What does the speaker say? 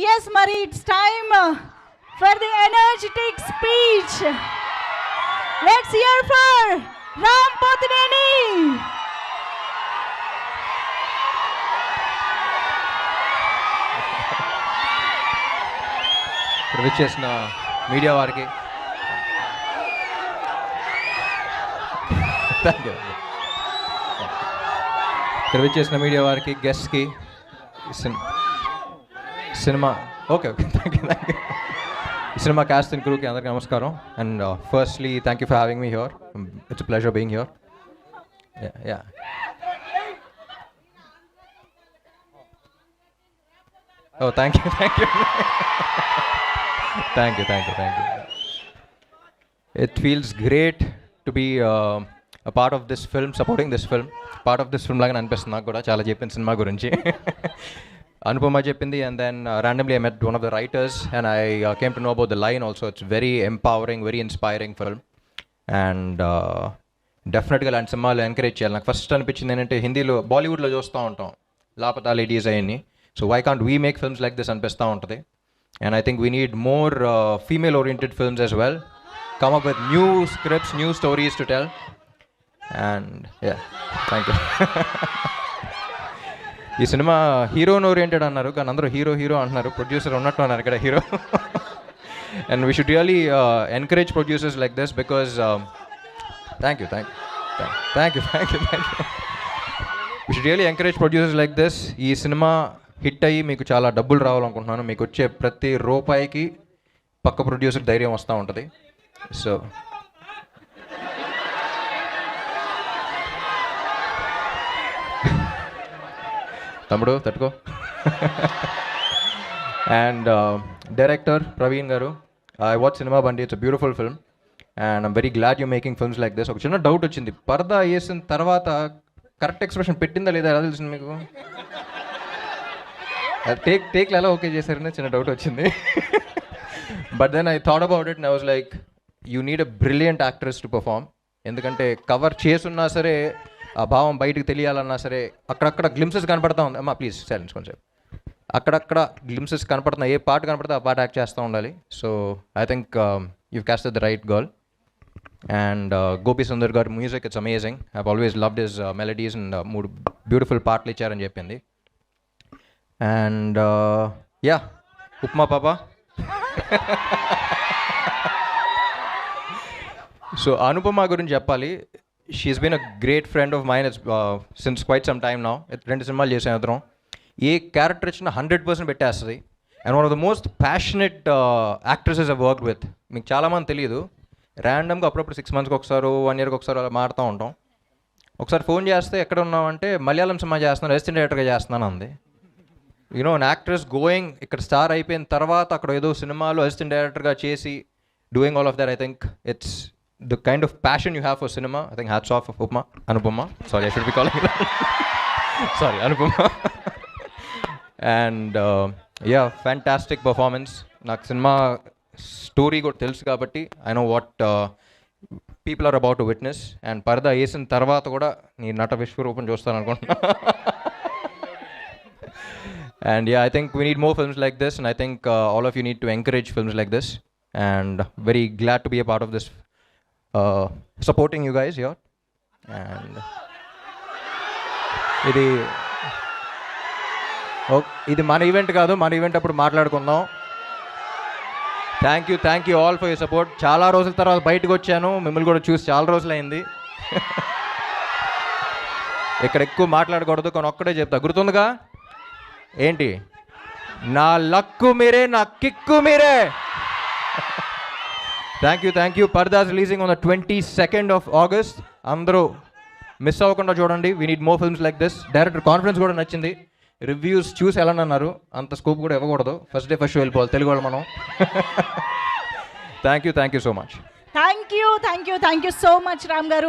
yes, Mari, it's time for the energetic speech. Let's hear for Ram Potineni. ఇక్కడ విచ్చేసిన media వారికి గెస్ట్కి cinema okay thank you ఈ cinema cast and క్రూకి అందరికీ నమస్కారం. And firstly thank you for having me here. It's pleasure being here. Yeah oh thank you It feels great to be a part of this film, supporting this film. Part of this film లాగా అనిపిస్తుంది నాకు కూడా. చాలా చెప్పింది cinema గురించి అనుపమ చెప్పింది. And then randomly I met one of the writers and I came to know about the line also. It's very empowering, very inspiring film. And డెఫినెట్గా ఇలాంటి సినిమాలు ఎంకరేజ్ చేయాలి. నాకు ఫస్ట్ అనిపించింది ఏంటంటే హిందీలో బాలీవుడ్లో చూస్తూ ఉంటాం లాపతా లేడీస్ అయ్యి. So why can't we make films like this అనిపిస్తూ ఉంటుంది. And I think we need more female-oriented films as well. Come up with new scripts, new stories to tell. And yeah, thank you. ఈ cinema హీరోన్ oriented అన్నారు కానీ అందరూ hero అంటున్నారు. Producer ఉన్నట్టు అన్నారు ఇక్కడ hero. And we should really encourage producers like this because thank you. We should really encourage producers like this. ఈ cinema hit అయ్యి మీకు చాలా డబ్బులు రావాలనుకుంటున్నాను. మీకు వచ్చే ప్రతి రూపాయికి పక్క ప్రొడ్యూసర్ ధైర్యం వస్తూ ఉంటుంది. సో తమ్ముడు తట్టుకో. అండ్ డైరెక్టర్ ప్రవీణ్ గారు, ఐ వాచ్ సినిమా బండి. It's a beautiful film and I'm very glad you making films like this. ఒక చిన్న డౌట్ వచ్చింది, పరదా వేసిన తర్వాత కరెక్ట్ ఎక్స్ప్రెషన్ పెట్టిందా లేదా ఎలా తెలిసింది మీకు? టేక్లు ఎలా ఓకే చేశారని చిన్న డౌట్ వచ్చింది. But then I thought about it and I was like you need a brilliant actress to perform. ఎందుకంటే కవర్ చేసున్నా సరే ఆ భావం బయటకు తెలియాలన్నా సరే అక్కడక్కడ గ్లిమ్సెస్ కనపడతా ఉంది. అమ్మా ప్లీజ్ సైలెన్స్ కొంచెం. అక్కడక్కడ గ్లిమ్సెస్ కనపడుతున్నాయి, ఏ పాట కనపడితే ఆ పాట యాక్ట్ చేస్తూ ఉండాలి. So I think you casted the right girl. And Gopi Sundar garu music, it's amazing. I have always loved his melodies and 3 beautiful పాటలు ఇచ్చారని చెప్పింది. అండ్ యా ఉప్మా పాప. సో అనుపమ గురించి చెప్పాలి. She's been a great friend of mine since quite some time now. 2 సినిమాలు చేసాం ఇద్దరం. ఏ క్యారెక్టర్ ఇచ్చినా 100% పెట్టేస్తుంది. And one of the most passionate actresses I work with. మీకు చాలామంది తెలియదు, ర్యాండమ్గా అప్పుడప్పుడు 6 మంత్స్కి ఒకసారి 1 ఇయర్కి ఒకసారి అలా మారుతూ ఉంటాం. ఒకసారి ఫోన్ చేస్తే ఎక్కడ ఉన్నామంటే మలయాళం సినిమా చేస్తున్నాను, అసిస్టెంట్ డైరెక్టర్గా చేస్తున్నాను అంది. యూనో అన్ యాక్ట్రెస్ గోయింగ్ ఇక్కడ స్టార్ అయిపోయిన తర్వాత అక్కడ ఏదో సినిమాలో అసిస్టెంట్ డైరెక్టర్గా చేసి doing all of that. I think it's the kind of passion you have for cinema. I think hats off Anupama. Sorry, I should be calling sorry Anupama. And yeah fantastic performance. నాకు cinema story కూడా తెలుసు కాబట్టి I know what people are about to witness. And పరదా వేసిన తర్వాత కూడా నీ నట విశ్వరూపం చూస్తాను అనుకుంటున్నా. And yeah, I think we need more films like this, and I think all of you need to encourage films like this. And very glad to be a part of this, supporting you guys here. And ఇది మన event కాదు, మన event అప్పుడు మాట్లాడుకుందాం. Thank you all for your support. చాలా రోజుల తర్వాత బయటకు వచ్చాను, మిమ్మల్ని కూడా చూసి చాలా రోజులైంది. ఇక్కడ ఎక్కువ మాట్లాడకూడదు కానీ ఒక్కడే చెప్తా, గుర్తుందిగా ఏంటి? నా లక్కు మీరే, నా కిక్కు మీరే. Thank you. Purdah releasing on the 22nd of August. అందరూ మిస్ అవ్వకుండా చూడండి. We need more films like this. Director confidence కూడా నచ్చింది. రివ్యూస్ చూసి ఎలా అన్నారు, అంత స్కోప్ కూడా ఇవ్వకూడదు. ఫస్ట్ డే ఫస్ట్ షో వెళ్ళిపోవాలి తెలుగు వాళ్ళు మనం. Thank you so much. Thank you so much Ram గారు.